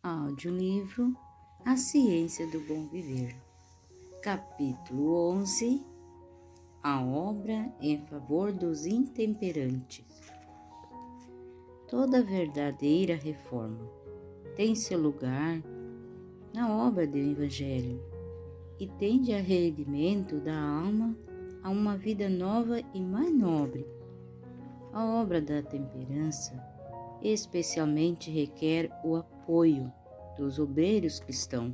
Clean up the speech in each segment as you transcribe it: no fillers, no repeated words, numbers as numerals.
Audiolivro A Ciência do Bom Viver. Capítulo 11. A obra em favor dos intemperantes. Toda verdadeira reforma tem seu lugar na obra do Evangelho e tende a redimento da alma a uma vida nova e mais nobre. A obra da temperança especialmente requer o apoio dos obreiros cristãos.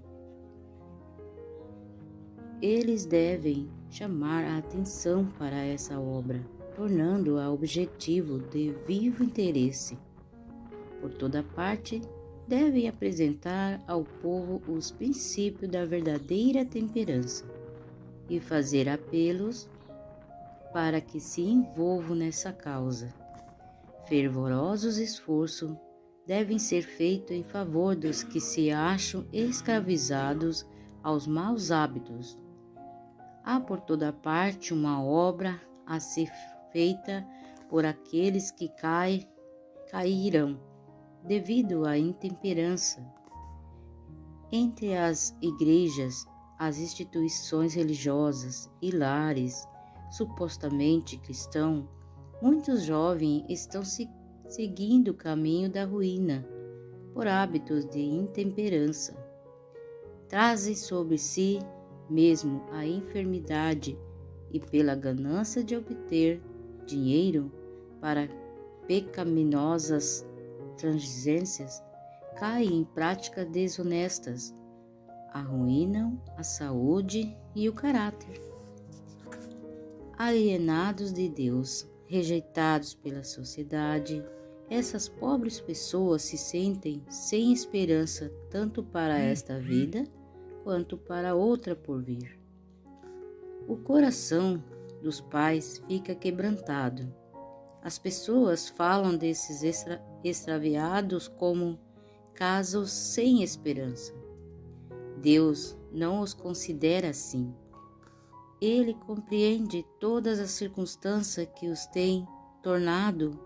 Eles devem chamar a atenção para essa obra, tornando-a objetivo de vivo interesse. Por toda parte, devem apresentar ao povo os princípios da verdadeira temperança e fazer apelos para que se envolvam nessa causa. Fervorosos esforços devem ser feitos em favor dos que se acham escravizados aos maus hábitos. Há por toda parte uma obra a ser feita por aqueles que cairão devido à intemperança. Entre as igrejas, as instituições religiosas e lares supostamente cristãos, muitos jovens estão seguindo o caminho da ruína por hábitos de intemperança. Trazem sobre si mesmo a enfermidade e pela ganância de obter dinheiro para pecaminosas transgências, caem em práticas desonestas, arruinam a saúde e o caráter. Alienados de Deus, rejeitados pela sociedade, essas pobres pessoas se sentem sem esperança tanto para esta vida quanto para outra por vir. O coração dos pais fica quebrantado. As pessoas falam desses extraviados como casos sem esperança. Deus não os considera assim. Ele compreende todas as circunstâncias que os têm tornado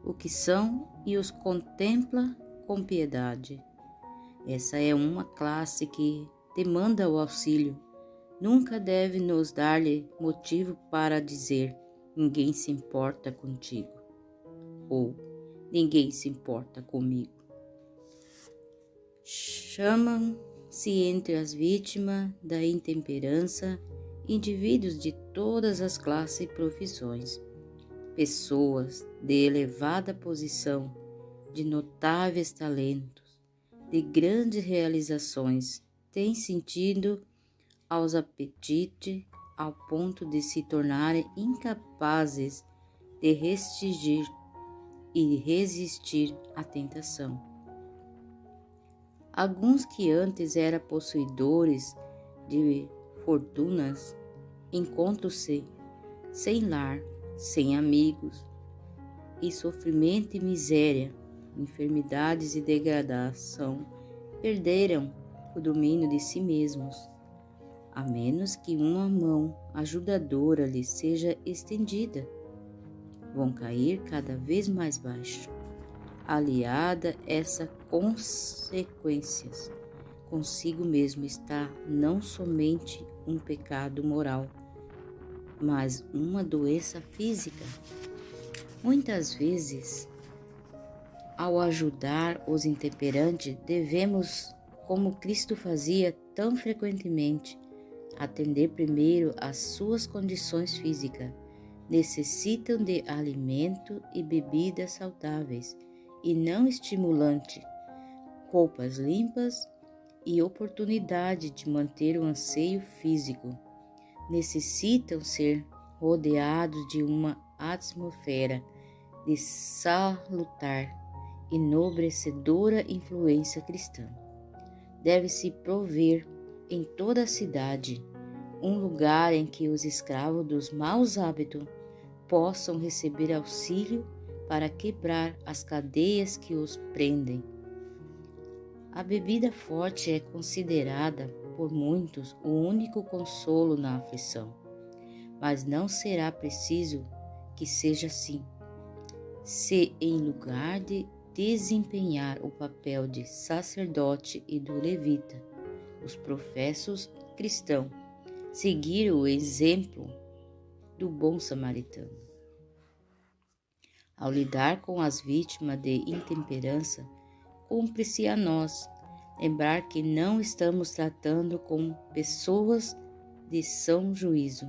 o que são e os contempla com piedade. Essa é uma classe que demanda o auxílio. Nunca deve nos dar-lhe motivo para dizer: ninguém se importa contigo, ou ninguém se importa comigo. Chamam-se entre as vítimas da intemperança indivíduos de todas as classes e profissões, pessoas de elevada posição, de notáveis talentos, de grandes realizações, têm sentido aos apetites ao ponto de se tornarem incapazes de resistir à tentação. Alguns que antes eram possuidores de fortunas encontram-se sem lar, sem amigos, e sofrimento e miséria, enfermidades e degradação perderam o domínio de si mesmos, a menos que uma mão ajudadora lhes seja estendida. Vão cair cada vez mais baixo. Aliada a essas consequências, consigo mesmo está não somente um pecado moral, mas uma doença física. Muitas vezes, ao ajudar os intemperantes, devemos, como Cristo fazia tão frequentemente, atender primeiro às suas condições físicas. Necessitam de alimento e bebidas saudáveis e não estimulantes, roupas limpas e oportunidade de manter o anseio físico. Necessitam ser rodeados de uma atmosfera de salutar e enobrecedora influência cristã. Deve-se prover em toda a cidade um lugar em que os escravos dos maus hábitos possam receber auxílio para quebrar as cadeias que os prendem. A bebida forte é considerada por muitos o único consolo na aflição, mas não será preciso que seja assim. Se em lugar de desempenhar o papel de sacerdote e do levita, os professos cristãos, seguir o exemplo do bom samaritano. Ao lidar com as vítimas de intemperança, cumpre-se a nós lembrar que não estamos tratando com pessoas de são juízo,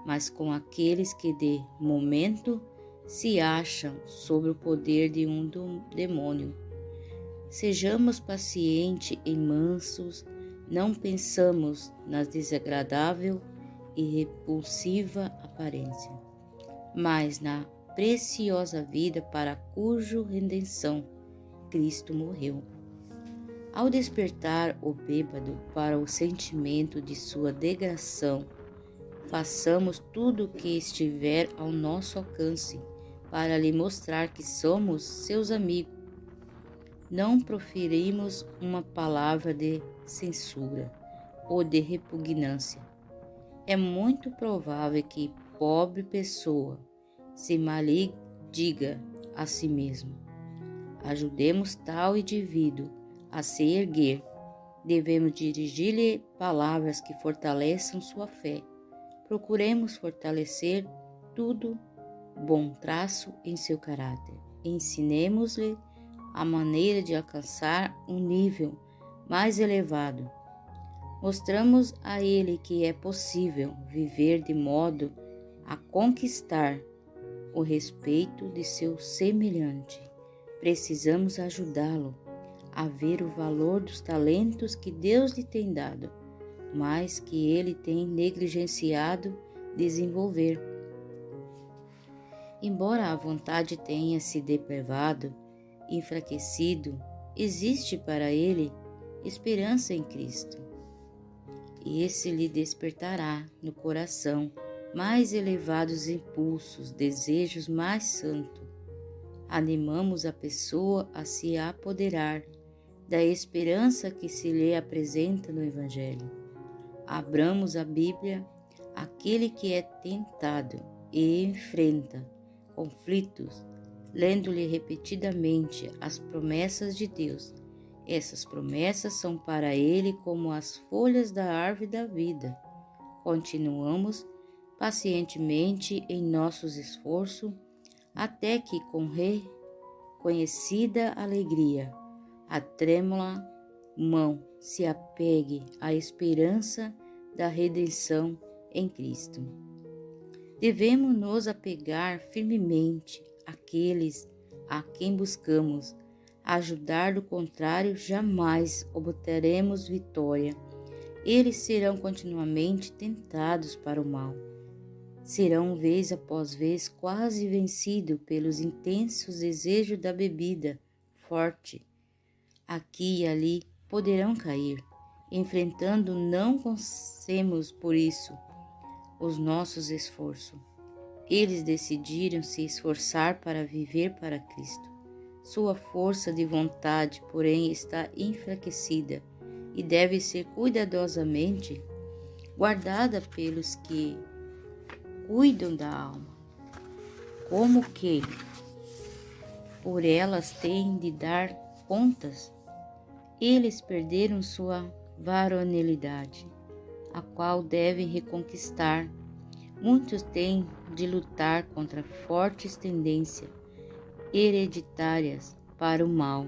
mas com aqueles que de momento se acham sob o poder de um demônio. Sejamos pacientes e mansos, não pensamos na desagradável e repulsiva aparência, mas na preciosa vida para cuja redenção Cristo morreu. Ao despertar o bêbado para o sentimento de sua degradação, façamos tudo o que estiver ao nosso alcance para lhe mostrar que somos seus amigos. Não proferimos uma palavra de censura ou de repugnância. É muito provável que pobre pessoa se maldiga a si mesmo. Ajudemos tal indivíduo a se erguer. Devemos dirigir-lhe palavras que fortaleçam sua fé. Procuremos fortalecer tudo bom traço em seu caráter. Ensinemos-lhe a maneira de alcançar um nível mais elevado. Mostramos a ele que é possível viver de modo a conquistar o respeito de seu semelhante. Precisamos ajudá-lo a ver o valor dos talentos que Deus lhe tem dado, mas que ele tem negligenciado desenvolver. Embora a vontade tenha se depravado, enfraquecido, existe para ele esperança em Cristo. Esse lhe despertará no coração mais elevados impulsos, desejos mais santos. Animamos a pessoa a se apoderar da esperança que se lhe apresenta no Evangelho. Abramos a Bíblia àquele que é tentado e enfrenta conflitos, lendo-lhe repetidamente as promessas de Deus. Essas promessas são para ele como as folhas da árvore da vida. Continuamos pacientemente em nossos esforços, até que com reconhecida alegria, a trêmula mão se apegue à esperança da redenção em Cristo. Devemos nos apegar firmemente àqueles a quem buscamos ajudar, do contrário, jamais obteremos vitória. Eles serão continuamente tentados para o mal. Serão vez após vez quase vencidos pelos intensos desejos da bebida forte. Aqui e ali poderão cair, enfrentando não cansemos por isso os nossos esforços. Eles decidiram se esforçar para viver para Cristo. Sua força de vontade, porém, está enfraquecida e deve ser cuidadosamente guardada pelos que cuidam da alma, como que por elas têm de dar contas. Eles perderam sua varonilidade, a qual devem reconquistar. Muitos têm de lutar contra fortes tendências hereditárias para o mal,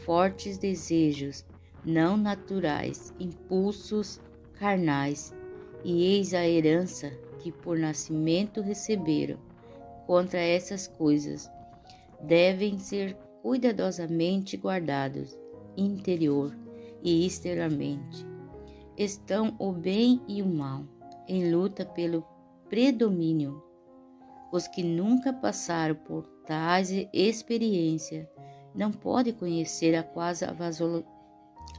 fortes desejos não naturais, impulsos carnais, e eis a herança que por nascimento receberam. Contra essas coisas devem ser cuidadosamente guardados, interior e externamente. Estão o bem e o mal, em luta pelo predomínio. Os que nunca passaram por tais experiências não podem conhecer a quase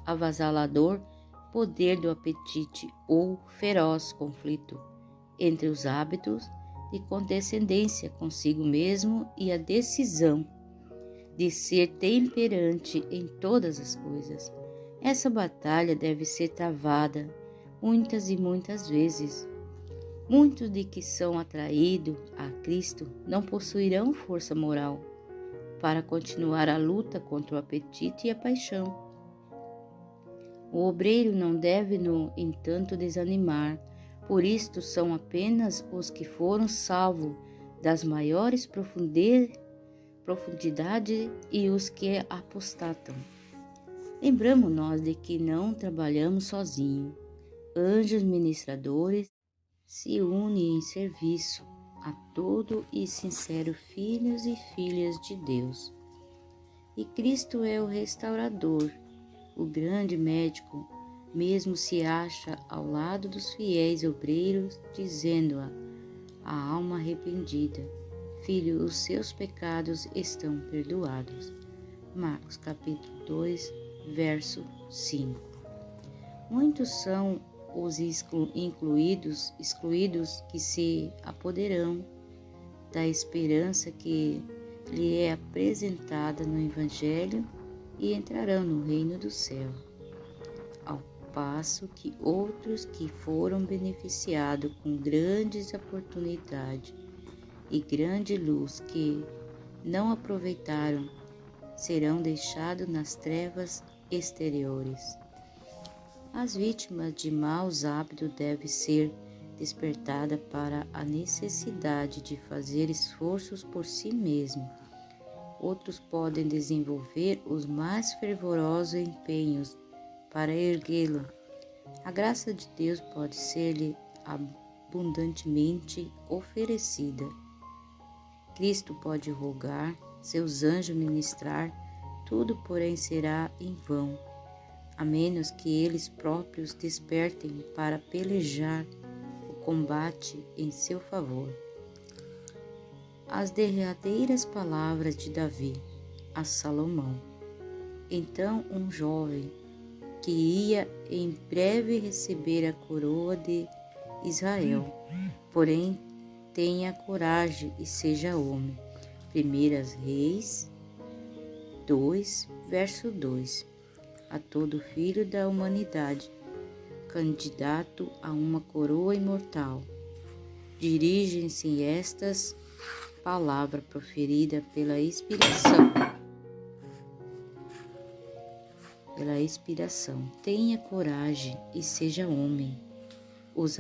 avassalador poder do apetite ou feroz conflito entre os hábitos de condescendência consigo mesmo e a decisão de ser temperante em todas as coisas. Essa batalha deve ser travada muitas e muitas vezes. Muitos de que são atraídos a Cristo não possuirão força moral para continuar a luta contra o apetite e a paixão. O obreiro não deve, no entanto, desanimar, por isto são apenas os que foram salvos das maiores profundidades e os que apostatam. Lembramos nós de que não trabalhamos sozinhos. Anjos ministradores se unem em serviço a todo e sincero filhos e filhas de Deus. E Cristo é o restaurador, o grande médico, mesmo se acha ao lado dos fiéis obreiros, dizendo à alma arrependida: Filho, os seus pecados estão perdoados. Marcos capítulo 2, verso 5. Muitos são os excluídos que se apoderarão da esperança que lhe é apresentada no Evangelho e entrarão no reino do céu, ao passo que outros que foram beneficiados com grandes oportunidades e grande luz que não aproveitaram serão deixados nas trevas exteriores. As vítimas de maus hábitos devem ser despertadas para a necessidade de fazer esforços por si mesmos. Outros podem desenvolver os mais fervorosos empenhos para erguê-la. A graça de Deus pode ser-lhe abundantemente oferecida. Cristo pode rogar, seus anjos ministrar, tudo porém será em vão, a menos que eles próprios despertem para pelejar o combate em seu favor. As derradeiras palavras de Davi a Salomão. Então um jovem que ia em breve receber a coroa de Israel, porém tenha coragem e seja homem. 1 Reis 2, verso 2. A todo filho da humanidade, candidato a uma coroa imortal, dirigem-se estas palavras proferidas pela inspiração. Tenha coragem e seja homem. Os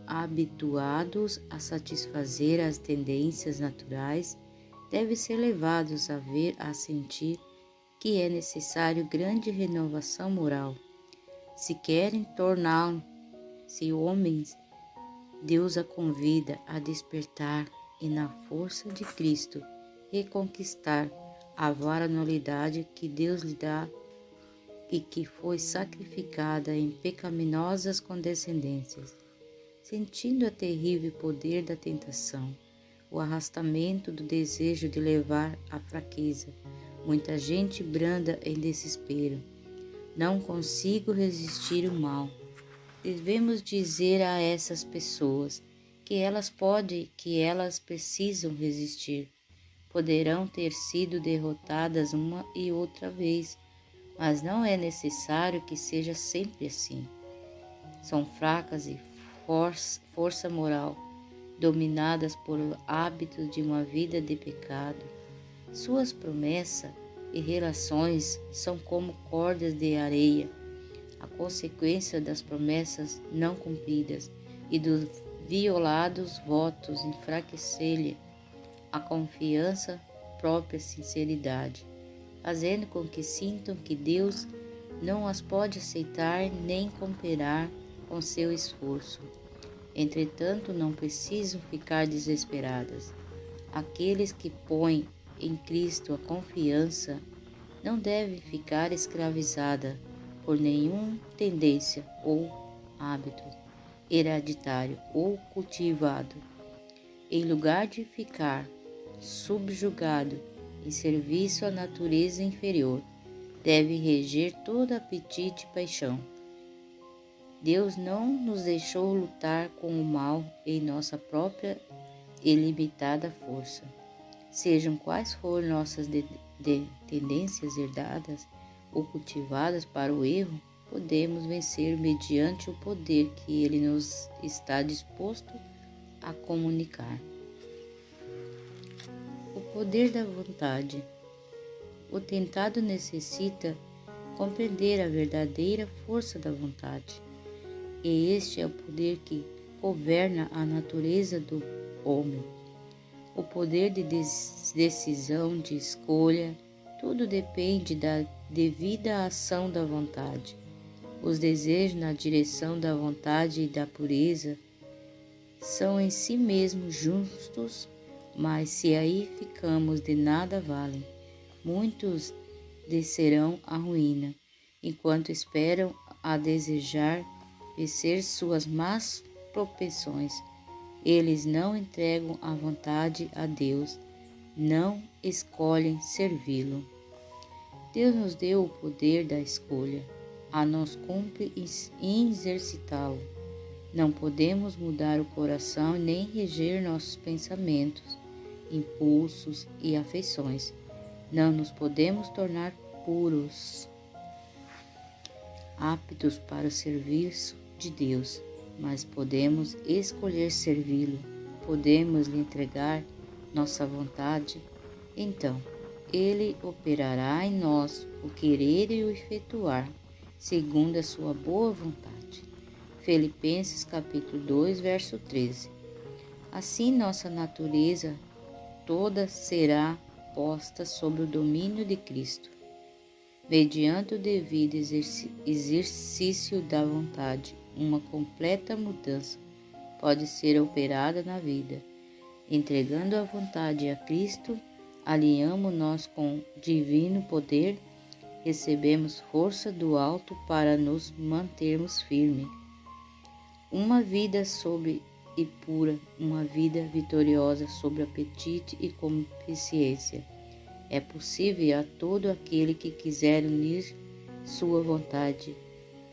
habituados a satisfazer as tendências naturais devem ser levados a sentir que é necessário grande renovação moral. Se querem tornar-se homens, Deus a convida a despertar e, na força de Cristo, reconquistar a varonilidade que Deus lhe dá e que foi sacrificada em pecaminosas condescendências. Sentindo o terrível poder da tentação, o arrastamento do desejo de levar à fraqueza, muita gente branda em desespero. Não consigo resistir ao mal. Devemos dizer a essas pessoas que elas precisam resistir. Poderão ter sido derrotadas uma e outra vez, mas não é necessário que seja sempre assim. São fracas e força moral, dominadas por hábitos de uma vida de pecado. Suas promessas e relações são como cordas de areia, a consequência das promessas não cumpridas e dos violados votos enfraquecer-lhe a confiança, própria sinceridade, fazendo com que sintam que Deus não as pode aceitar nem cooperar com seu esforço. Entretanto, não precisam ficar desesperadas. Aqueles que põem em Cristo a confiança não devem ficar escravizadas por nenhuma tendência ou hábito hereditário ou cultivado. Em lugar de ficar subjugado em serviço à natureza inferior, deve reger todo apetite e paixão. Deus não nos deixou lutar com o mal em nossa própria e limitada força. Sejam quais forem nossas tendências herdadas ou cultivadas para o erro, podemos vencer mediante o poder que Ele nos está disposto a comunicar. O poder da vontade. O tentado necessita compreender a verdadeira força da vontade. E este é o poder que governa a natureza do homem. O poder de decisão, de escolha, tudo depende da devida ação da vontade. Os desejos na direção da vontade e da pureza são em si mesmos justos, mas se aí ficamos de nada valem. Muitos descerão à ruína, enquanto esperam a desejar vencer suas más propensões. Eles não entregam a vontade a Deus, não escolhem servi-lo. Deus nos deu o poder da escolha, a nós cumpre exercitá-lo. Não podemos mudar o coração nem reger nossos pensamentos, impulsos e afeições. Não nos podemos tornar puros, aptos para o serviço de Deus, mas podemos escolher servi-lo, podemos lhe entregar nossa vontade. Então, ele operará em nós o querer e o efetuar, segundo a sua boa vontade. Filipenses capítulo 2, verso 13. Assim nossa natureza toda será posta sob o domínio de Cristo, mediante o devido exercício da vontade. Uma completa mudança pode ser operada na vida. Entregando a vontade a Cristo, alinhamos-nos com o divino poder, recebemos força do alto para nos mantermos firmes. Uma vida sobre e pura, uma vida vitoriosa sobre apetite e concupiscência. É possível a todo aquele que quiser unir sua vontade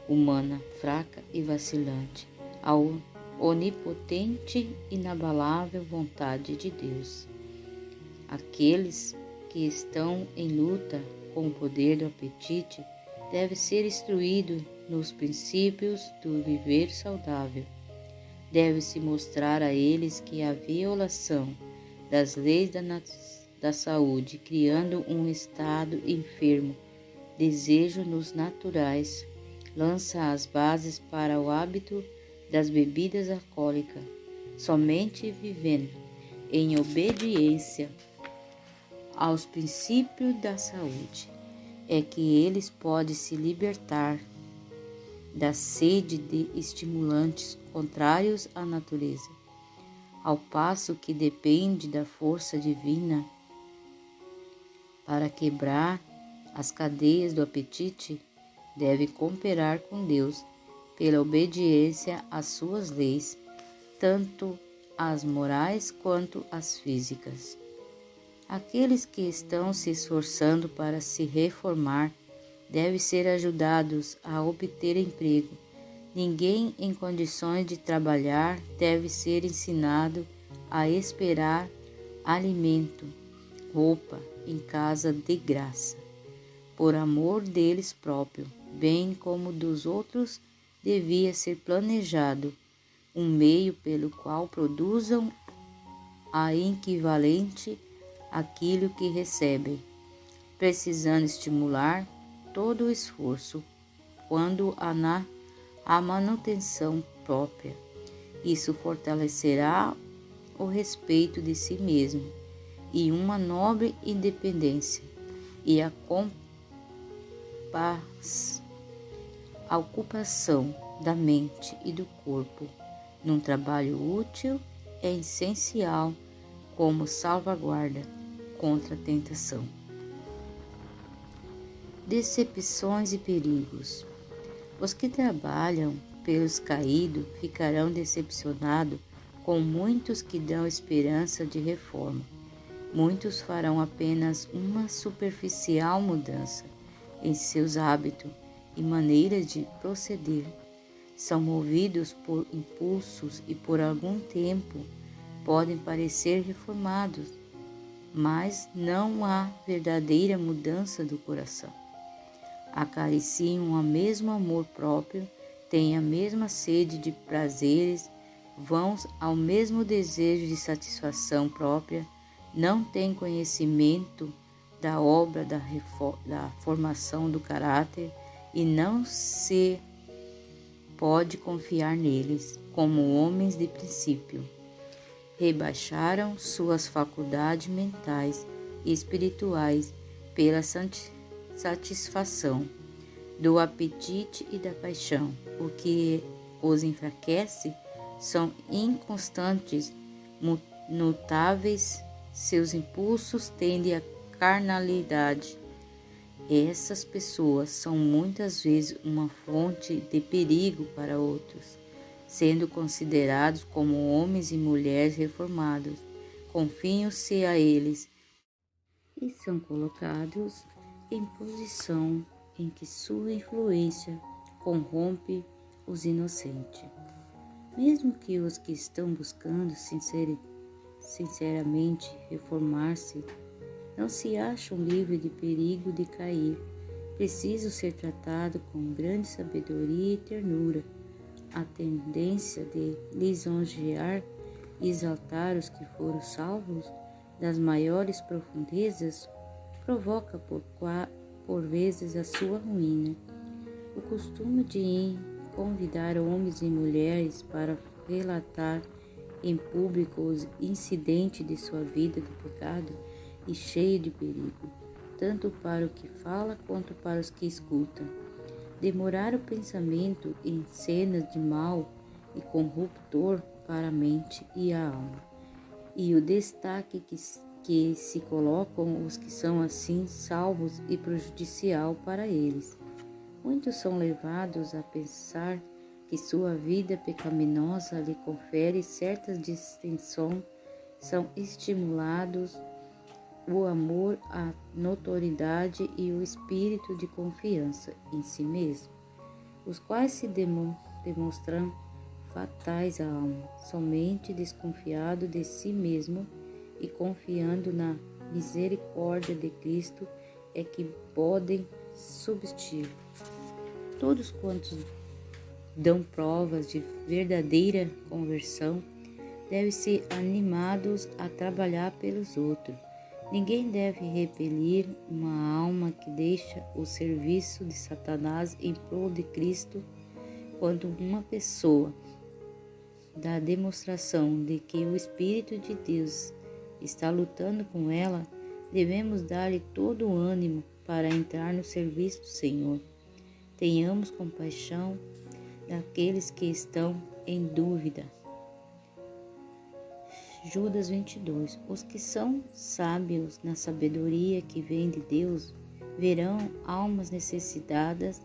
humana, fraca e vacilante, ao onipotente e inabalável vontade de Deus. Aqueles que estão em luta com o poder do apetite devem ser instruídos nos princípios do viver saudável. Deve-se mostrar a eles que a violação das leis da saúde, criando um estado enfermo, desejo nos naturais, lança as bases para o hábito das bebidas alcoólicas. Somente vivendo em obediência aos princípios da saúde é que eles podem se libertar da sede de estimulantes contrários à natureza, ao passo que depende da força divina para quebrar as cadeias do apetite, deve cooperar com Deus pela obediência às suas leis, tanto as morais quanto as físicas. Aqueles que estão se esforçando para se reformar devem ser ajudados a obter emprego. Ninguém em condições de trabalhar deve ser ensinado a esperar alimento, roupa em casa de graça. Por amor deles próprios, bem como dos outros, devia ser planejado um meio pelo qual produzam a equivalente àquilo que recebem, precisando estimular todo o esforço quando a manutenção própria. Isso fortalecerá o respeito de si mesmo e uma nobre independência e a ocupação da mente e do corpo num trabalho útil é essencial como salvaguarda contra a tentação. Decepções e perigos. Os que trabalham pelos caídos ficarão decepcionados com muitos que dão esperança de reforma. Muitos farão apenas uma superficial mudança em seus hábitos e maneiras de proceder. São movidos por impulsos e por algum tempo podem parecer reformados, mas não há verdadeira mudança do coração. Acariciam o mesmo amor próprio, têm a mesma sede de prazeres, vão ao mesmo desejo de satisfação própria, não tem conhecimento da obra da formação do caráter e não se pode confiar neles como homens de princípio. Rebaixaram suas faculdades mentais e espirituais pela satisfação do apetite e da paixão. O que os enfraquece são inconstantes, mutáveis, seus impulsos tendem à carnalidade. Essas pessoas são muitas vezes uma fonte de perigo para outros, sendo considerados como homens e mulheres reformados. Confiam-se a eles e são colocados em posição em que sua influência corrompe os inocentes. Mesmo que os que estão buscando sinceramente reformar-se não se acham livres de perigo de cair, precisam ser tratados com grande sabedoria e ternura. A tendência de lisonjear e exaltar os que foram salvos das maiores profundezas provoca por vezes a sua ruína. O costume de convidar homens e mulheres para relatar em público os incidentes de sua vida de pecado e cheio de perigo, tanto para o que fala quanto para os que escutam. Demorar o pensamento em cenas de mal e corruptor para a mente e a alma, e o destaque que se colocam os que são assim salvos e prejudicial para eles. Muitos são levados a pensar que sua vida pecaminosa lhe confere certa distinção, são estimulados o amor, a notoriedade e o espírito de confiança em si mesmo, os quais se demonstram fatais à alma, somente desconfiado de si mesmo e confiando na misericórdia de Cristo é que podem subsistir. Todos quantos dão provas de verdadeira conversão devem ser animados a trabalhar pelos outros. Ninguém deve repelir uma alma que deixa o serviço de Satanás em prol de Cristo. Quando uma pessoa dá demonstração de que o Espírito de Deus está lutando com ela, devemos dar-lhe todo o ânimo para entrar no serviço do Senhor. Tenhamos compaixão daqueles que estão em dúvida. Judas 22. Os que são sábios na sabedoria que vem de Deus verão almas necessitadas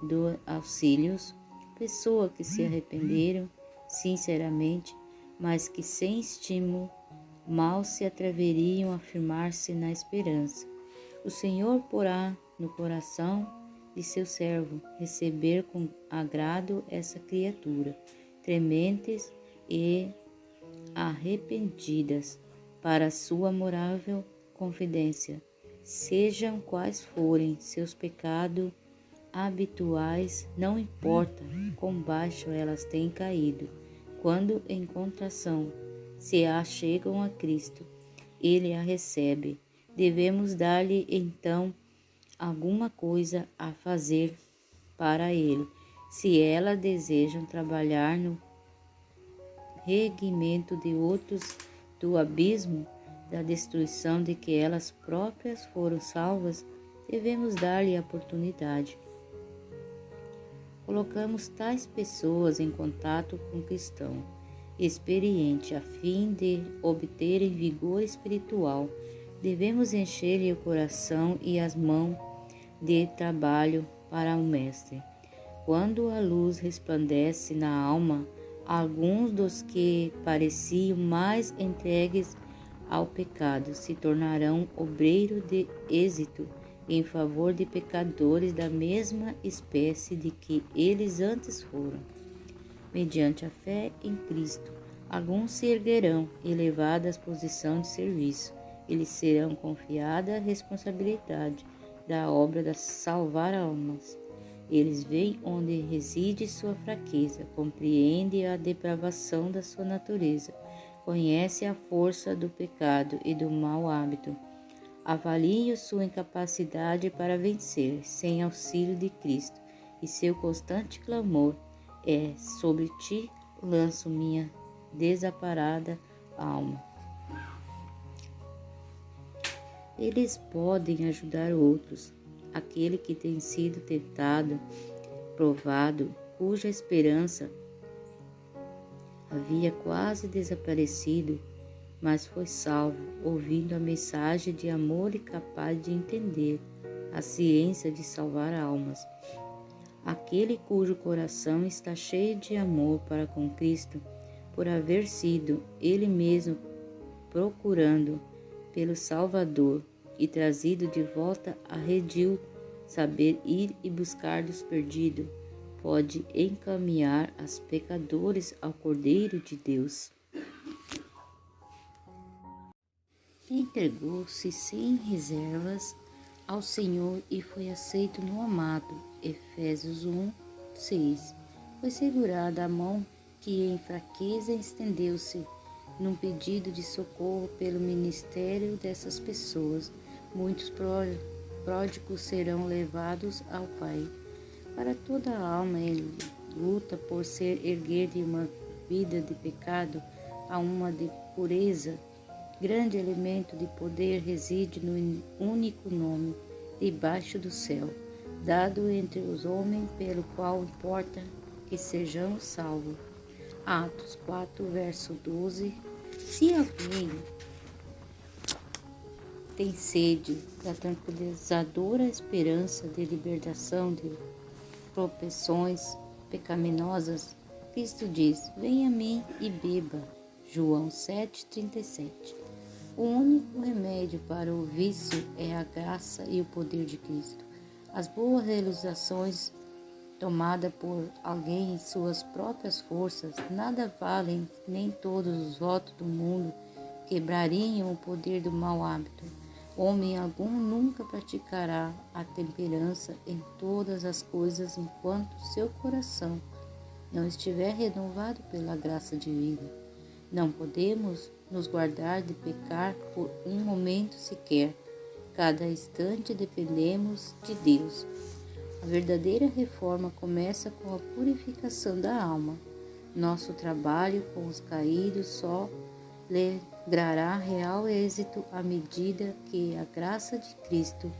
de auxílios, pessoas que se arrependeram sinceramente, mas que sem estímulo mal se atreveriam a firmar-se na esperança. O Senhor porá no coração de seu servo receber com agrado essa criatura, trementes e arrependidas, para sua amorável confidência, sejam quais forem seus pecados habituais, não importa quão baixo elas têm caído, quando em contração se achegam a Cristo, Ele a recebe. Devemos dar-lhe então alguma coisa a fazer para Ele, se elas desejam trabalhar no reerguimento de outros do abismo da destruição de que elas próprias foram salvas, devemos dar-lhe a oportunidade. Colocamos tais pessoas em contato com o cristão experiente a fim de obterem vigor espiritual. Devemos encher-lhe o coração e as mãos de trabalho para o Mestre. Quando a luz resplandece na alma, alguns dos que pareciam mais entregues ao pecado se tornarão obreiros de êxito em favor de pecadores da mesma espécie de que eles antes foram. Mediante a fé em Cristo, alguns se erguerão, elevados à posição de serviço. Eles serão confiada a responsabilidade da obra de salvar almas. Eles veem onde reside sua fraqueza, compreendem a depravação da sua natureza, conhece a força do pecado e do mau hábito. Avalie sua incapacidade para vencer sem auxílio de Cristo, e seu constante clamor é: sobre ti lanço minha desamparada alma. Eles podem ajudar outros. Aquele que tem sido tentado, provado, cuja esperança havia quase desaparecido, mas foi salvo, ouvindo a mensagem de amor e capaz de entender a ciência de salvar almas. Aquele cujo coração está cheio de amor para com Cristo, por haver sido ele mesmo procurando pelo Salvador e trazido de volta a redil, saber ir e buscar dos perdidos, pode encaminhar os pecadores ao Cordeiro de Deus. Entregou-se sem reservas ao Senhor e foi aceito no amado. Efésios 1, 6. Foi segurada a mão que em fraqueza estendeu-se num pedido de socorro pelo ministério dessas pessoas. Muitos pródigos serão levados ao Pai. Para toda a alma em luta por ser erguer de uma vida de pecado a uma de pureza, grande elemento de poder reside no único nome debaixo do céu, dado entre os homens, pelo qual importa que sejamos salvos. Atos 4, verso 12. Se alguém tem sede da tranquilizadora esperança de libertação de propensões pecaminosas, Cristo diz: venha a mim e beba. João 7,37. O único remédio para o vício é a graça e o poder de Cristo. As boas realizações tomadas por alguém em suas próprias forças nada valem, nem todos os votos do mundo quebrariam o poder do mau hábito. Homem algum nunca praticará a temperança em todas as coisas enquanto seu coração não estiver renovado pela graça divina. Não podemos nos guardar de pecar por um momento sequer. Cada instante dependemos de Deus. A verdadeira reforma começa com a purificação da alma. Nosso trabalho com os caídos só logrará real êxito à medida que a graça de Cristo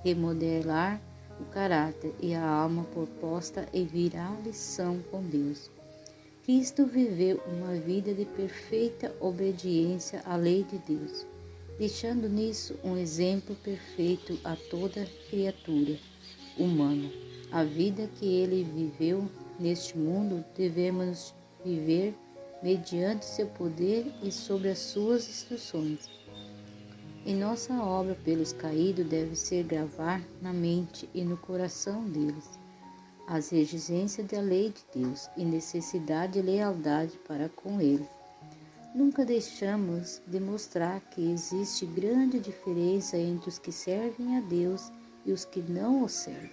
remodelar o caráter e a alma proposta em virar lição com Deus. Cristo viveu uma vida de perfeita obediência à lei de Deus, deixando nisso um exemplo perfeito a toda criatura humana. A vida que ele viveu neste mundo devemos viver mediante seu poder e sobre as suas instruções. E nossa obra pelos caídos deve ser gravar na mente e no coração deles as exigências da lei de Deus e necessidade e lealdade para com ele. Nunca deixamos de mostrar que existe grande diferença entre os que servem a Deus e os que não o servem.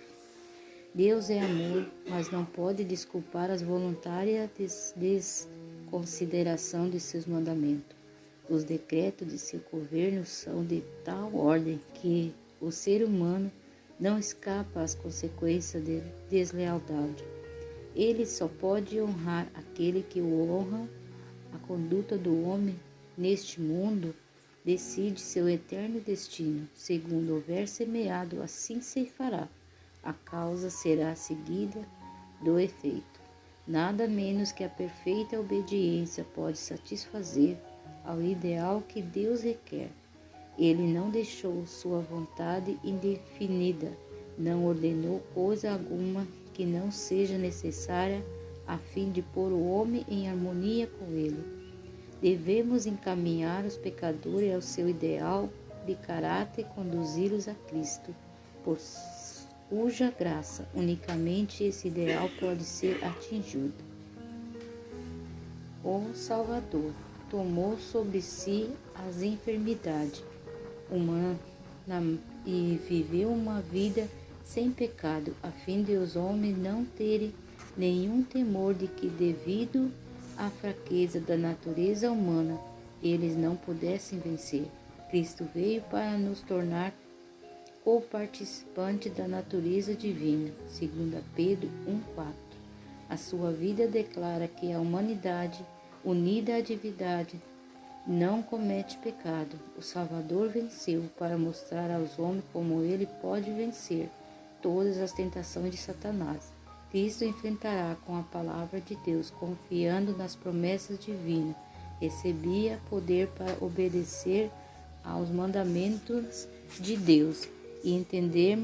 Deus é amor, mas não pode desculpar as voluntárias desconsideração de seus mandamentos. Os decretos de seu governo são de tal ordem que o ser humano não escapa às consequências de deslealdade. Ele só pode honrar aquele que o honra. A conduta do homem neste mundo decide seu eterno destino. Segundo houver semeado, assim se fará. A causa será seguida do efeito. Nada menos que a perfeita obediência pode satisfazer ao ideal que Deus requer. Ele não deixou sua vontade indefinida, não ordenou coisa alguma que não seja necessária a fim de pôr o homem em harmonia com ele. Devemos encaminhar os pecadores ao seu ideal de caráter e conduzi-los a Cristo, por cuja graça unicamente esse ideal pode ser atingido. O Salvador tomou sobre si as enfermidades humanas e viveu uma vida sem pecado, a fim de os homens não terem nenhum temor de que, devido à fraqueza da natureza humana, eles não pudessem vencer. Cristo veio para nos tornar co-participante da natureza divina, segundo Pedro 1,4. A sua vida declara que a humanidade, unida à divindade, não comete pecado. O Salvador venceu para mostrar aos homens como ele pode vencer todas as tentações de Satanás. Cristo enfrentará com a palavra de Deus, confiando nas promessas divinas. Recebia poder para obedecer aos mandamentos de Deus e entender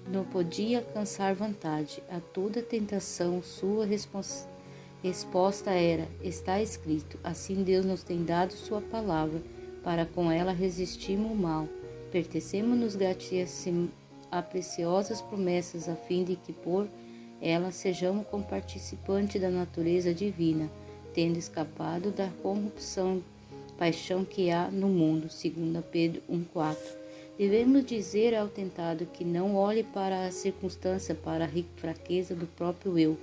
não podia alcançar vantagem. A toda tentação, sua resposta era: está escrito. Assim Deus nos tem dado sua palavra, para com ela resistirmos o mal. Pertencemos-nos graças a preciosas promessas, a fim de que por elas sejamos comparticipantes da natureza divina, tendo escapado da corrupção, paixão que há no mundo, segundo Pedro 1,4. Devemos dizer ao tentado que não olhe para a circunstância, para a fraqueza do próprio eu,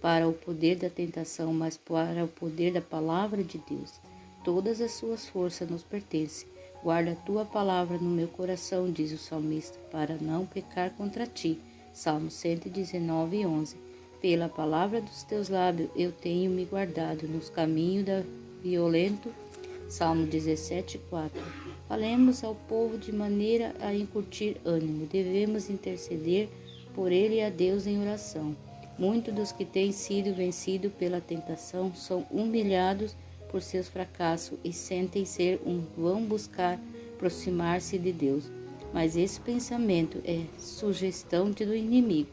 para o poder da tentação, mas para o poder da palavra de Deus. Todas as suas forças nos pertencem. Guarda a tua palavra no meu coração, diz o salmista, para não pecar contra ti. Salmo 119:11. Pela palavra dos teus lábios eu tenho me guardado nos caminhos da violento. Salmo 17:4. Falemos ao povo de maneira a incutir ânimo. Devemos interceder por ele e a Deus em oração. Muitos dos que têm sido vencidos pela tentação são humilhados por seus fracassos e sentem ser vão buscar aproximar-se de Deus. Mas esse pensamento é sugestão do inimigo.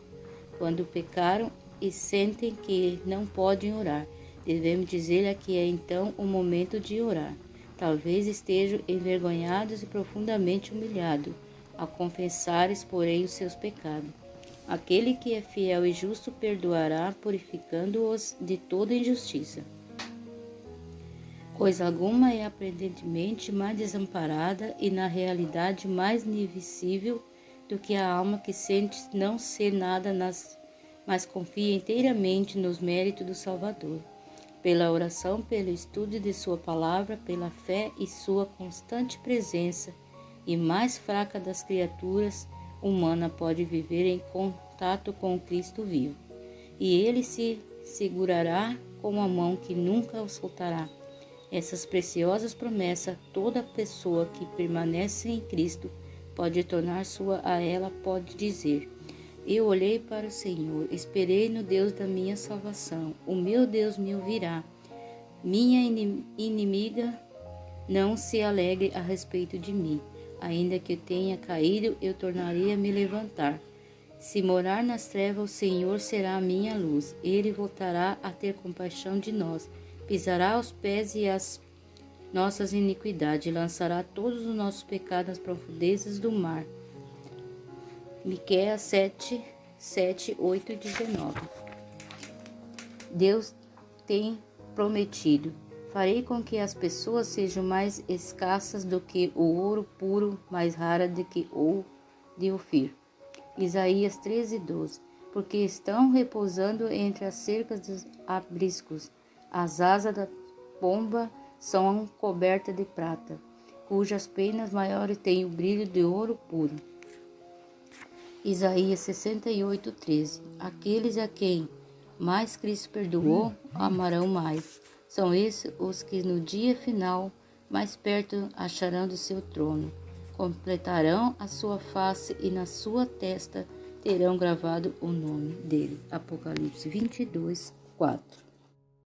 Quando pecaram e sentem que não podem orar, devemos dizer que é então o momento de orar. Talvez estejam envergonhados e profundamente humilhados, ao confessares, porém, os seus pecados. Aquele que é fiel e justo perdoará, purificando-os de toda injustiça. Coisa alguma é aparentemente mais desamparada e na realidade mais invisível do que a alma que sente não ser nada, mas confia inteiramente nos méritos do Salvador. Pela oração, pelo estudo de sua palavra, pela fé e sua constante presença, e mais fraca das criaturas humanas pode viver em contato com o Cristo vivo. E ele se segurará com a mão que nunca o soltará. Essas preciosas promessas, toda pessoa que permanece em Cristo pode tornar sua a ela, pode dizer: eu olhei para o Senhor, esperei no Deus da minha salvação. O meu Deus me ouvirá. Minha inimiga não se alegre a respeito de mim. Ainda que eu tenha caído, eu tornarei a me levantar. Se morar nas trevas, o Senhor será a minha luz. Ele voltará a ter compaixão de nós. Pisará os pés e as nossas iniquidades, lançará todos os nossos pecados nas profundezas do mar. Miqueias 7, 8 e 19. Deus tem prometido: farei com que as pessoas sejam mais escassas do que o ouro puro, mais rara do que o de Ofir. Isaías 13:12. Porque estão repousando entre as cercas dos apriscos. As asas da pomba são cobertas de prata, cujas penas maiores têm o brilho de ouro puro. Isaías 68:13. Aqueles a quem mais Cristo perdoou, amarão mais. São esses os que no dia final mais perto acharão do seu trono. Completarão a sua face e na sua testa terão gravado o nome dele. Apocalipse 22:4.